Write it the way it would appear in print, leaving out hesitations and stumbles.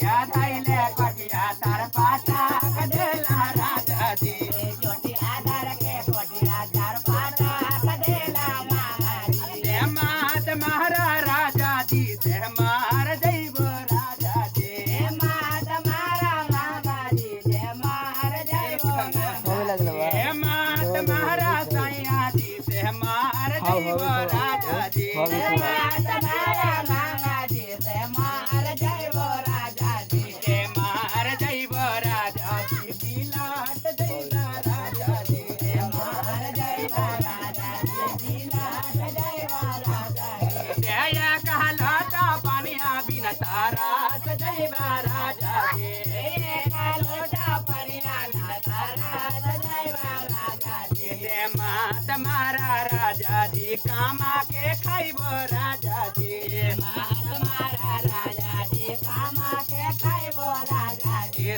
जोटिया धैले कोटिया तार पाटा कदेला राजा जी जोटिया धर के कोटिया चार पाटा कदेला मामा जी से मात महारा राजा जी से मार जैब राजा जी मात मारा मामा जी से मार जइबो हे मात महारा सैया जी से मार जैब राजा जी मात मारा मामा जी से मार जइबो राजा जी के मार जैब राजा जी बिलाट जैला राजा जी मार जइबो राजा जी दिलाट जइबो राजा जी जया कहलाता पानिया बिन तारा जैब राजा जी लोटा परिया तारा जइबो राजा जी मात मारा राजा जी कामा